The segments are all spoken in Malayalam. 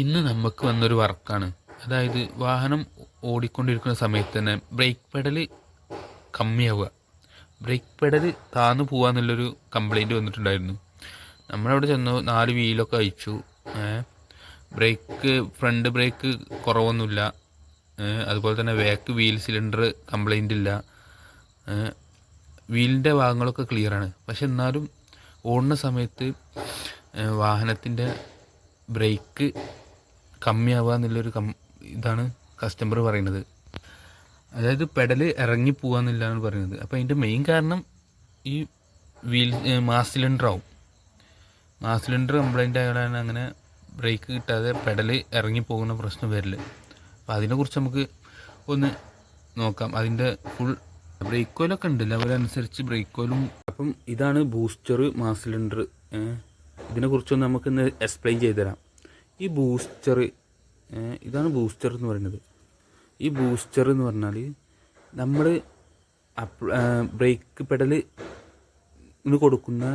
ഇന്ന് നമുക്ക് വന്നൊരു വർക്കാണ്. അതായത് വാഹനം ഓടിക്കൊണ്ടിരിക്കുന്ന സമയത്ത് തന്നെ ബ്രേക്ക് പെഡൽ കമ്മിയാവുക, ബ്രേക്ക് പെഡൽ താന്നു പോവുക എന്നുള്ളൊരു കംപ്ലൈൻറ്റ് വന്നിട്ടുണ്ടായിരുന്നു. നമ്മളവിടെ ചെന്നു 4 വീലൊക്കെ അയച്ചു. ഫ്രണ്ട് ബ്രേക്ക് കുറവൊന്നുമില്ല. അതുപോലെ തന്നെ ബാക്ക് വീൽ സിലിണ്ടർ കംപ്ലൈൻ്റ് ഇല്ല. വീലിൻ്റെ ഭാഗങ്ങളൊക്കെ ക്ലിയറാണ്. പക്ഷെ എന്നാലും ഓടുന്ന സമയത്ത് വാഹനത്തിൻ്റെ ബ്രേക്ക് കമ്മിയാവുക എന്നുള്ളൊരു ഇതാണ് കസ്റ്റമർ പറയുന്നത്. അതായത് പെഡൽ ഇറങ്ങി പോകാമെന്നില്ലാണ് പറയുന്നത്. അപ്പോൾ അതിൻ്റെ മെയിൻ കാരണം ഈ മാസ് സിലിണ്ടർ ആവും. മാസ് സിലിണ്ടർ കംപ്ലൈൻ്റ് ആയാലാണ് അങ്ങനെ ബ്രേക്ക് കിട്ടാതെ പെഡൽ ഇറങ്ങി പോകുന്ന പ്രശ്നം വരില്ല. അപ്പോൾ അതിനെക്കുറിച്ച് നമുക്ക് ഒന്ന് നോക്കാം. അതിൻ്റെ ഫുൾ ബ്രേക്ക് ഓയിലൊക്കെ ഉണ്ട്, ലെവലനുസരിച്ച് ബ്രേക്ക് ഓയിലും. അപ്പം ഇതാണ് ബൂസ്റ്റർ മാസ് സിലിണ്ടർ. ഇതിനെക്കുറിച്ചൊന്ന് നമുക്കിന്ന് എക്സ്പ്ലെയിൻ ചെയ്തു തരാം. ഈ ബൂസ്റ്റർ, ഇതാണ് ബൂസ്റ്റർ എന്ന് പറയുന്നത്. ഈ ബൂസ്റ്റർ എന്ന് പറഞ്ഞാൽ നമ്മൾ ബ്രേക്ക് പെഡലിന് കൊടുക്കുന്ന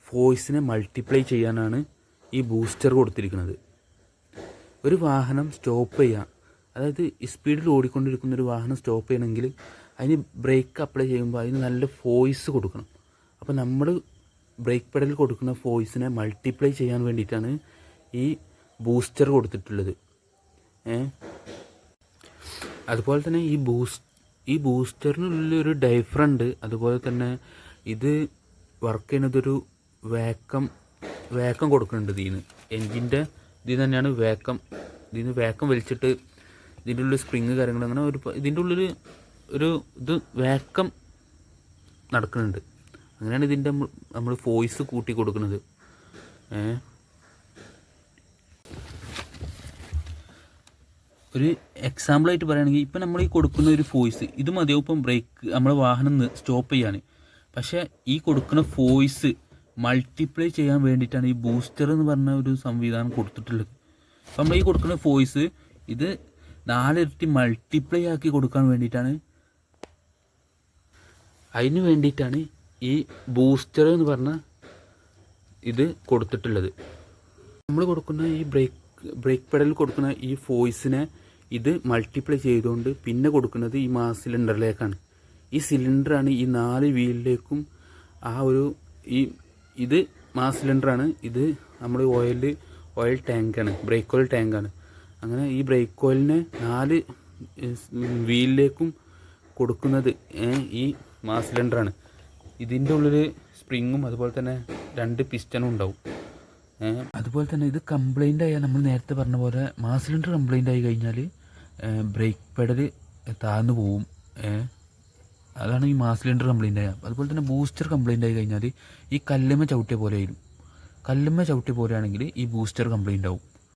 ഫോഴ്സിനെ മൾട്ടിപ്ലൈ ചെയ്യാനാണ് ഈ ബൂസ്റ്റർ കൊടുത്തിരിക്കുന്നത്. ഒരു വാഹനം സ്റ്റോപ്പ് ചെയ്യുക, അതായത് സ്പീഡിൽ ഓടിക്കൊണ്ടിരിക്കുന്ന ഒരു വാഹനം സ്റ്റോപ്പ് ചെയ്യണമെങ്കിൽ അതിന് ബ്രേക്ക് അപ്ലൈ ചെയ്യുമ്പോൾ അതിന് നല്ല ഫോഴ്സ് കൊടുക്കണം. അപ്പോൾ നമ്മൾ ബ്രേക്ക് പെഡലിൽ കൊടുക്കുന്ന ഫോഴ്സിനെ മൾട്ടിപ്ലൈ ചെയ്യാൻ വേണ്ടിയിട്ടാണ് ഈ ബൂസ്റ്റർ കൊടുത്തിട്ടുള്ളത്. അതുപോലെ തന്നെ ഈ ബൂസ്റ്ററിനുള്ളിലൊരു ഡൈഫ്രണ്ട്, അതുപോലെ തന്നെ ഇത് വർക്ക് ചെയ്യുന്നതൊരു വേക്കം കൊടുക്കുന്നുണ്ട്. എൻജിൻ്റെ ഇതിൽ തന്നെയാണ് ഇതിന് വേക്കം വലിച്ചിട്ട് ഇതിൻ്റെ ഉള്ളിൽ സ്പ്രിങ് കാര്യങ്ങൾ അങ്ങനെ ഇതിൻ്റെ ഉള്ളിൽ ഇത് വേക്കം നടക്കുന്നുണ്ട്. അങ്ങനെയാണ് ഇതിൻ്റെ നമ്മൾ ഫോഴ്സ് കൂട്ടി കൊടുക്കുന്നത്. ഒരു എക്സാമ്പിളായിട്ട് പറയുകയാണെങ്കിൽ ഇപ്പം നമ്മൾ ഈ കൊടുക്കുന്ന ഒരു ഫോഴ്സ് ഇത് മതിയാവും ഇപ്പം ബ്രേക്ക് നമ്മളെ വാഹനം സ്റ്റോപ്പ് ചെയ്യാൻ. പക്ഷേ ഈ കൊടുക്കുന്ന ഫോഴ്സ് മൾട്ടിപ്ലൈ ചെയ്യാൻ വേണ്ടിയിട്ടാണ് ഈ ബൂസ്റ്റർ എന്ന് പറഞ്ഞ ഒരു സംവിധാനം കൊടുത്തിട്ടുള്ളത്. അപ്പം നമ്മൾ ഈ കൊടുക്കുന്ന ഫോഴ്സ് ഇത് 4 ഇരട്ടി മൾട്ടിപ്ലൈ ആക്കി കൊടുക്കാൻ വേണ്ടിയിട്ടാണ്, അതിന് വേണ്ടിയിട്ടാണ് ഈ ബൂസ്റ്റർ എന്ന് പറഞ്ഞ ഇത് കൊടുത്തിട്ടുള്ളത്. നമ്മൾ കൊടുക്കുന്ന ഈ ബ്രേക്ക് പെഡലിൽ കൊടുക്കുന്ന ഈ ഫോഴ്സിനെ ഇത് മൾട്ടിപ്ലൈ ചെയ്തുകൊണ്ട് പിന്നെ കൊടുക്കുന്നത് ഈ മാസ് സിലിണ്ടറിലേക്കാണ്. ഈ സിലിണ്ടറാണ് ഈ 4 വീലിലേക്കും ഇത് മാസ് സിലിണ്ടറാണ്. ഇത് നമ്മൾ ഓയിൽ ടാങ്കാണ്, ബ്രേക്ക് ഓയിൽ ടാങ്കാണ്. അങ്ങനെ ഈ ബ്രേക്ക് ഓയിലിനെ 4 വീലിലേക്കും കൊടുക്കുന്നത് ഈ മാസ് സിലിണ്ടറാണ്. ഇതിൻ്റെ ഉള്ളിൽ സ്പ്രിങ്ങും അതുപോലെ തന്നെ 2 പിസ്റ്റനും ഉണ്ടാവും. അതുപോലെ തന്നെ ഇത് കംപ്ലൈൻ്റ് ആയാൽ നമ്മൾ നേരത്തെ പറഞ്ഞ പോലെ മാസ് സിലിണ്ടർ കംപ്ലൈൻ്റ് ആയി കഴിഞ്ഞാൽ ബ്രേക്ക് പെഡൽ താഴ്ന്നു പോവും. അതാണ് ഈ മാസ് സിലിണ്ടർ കംപ്ലൈൻ്റ് ആയ. അതുപോലെ തന്നെ ബൂസ്റ്റർ കംപ്ലൈൻ്റ് ആയി കഴിഞ്ഞാൽ ഈ കല്ലുമ്മ ചവിട്ടിയ പോലെ ആയിരിക്കും. കല്ലുമ്മ ചവിട്ടിയ പോലെയാണെങ്കിൽ ഈ ബൂസ്റ്റർ കംപ്ലൈൻ്റ് ആവും.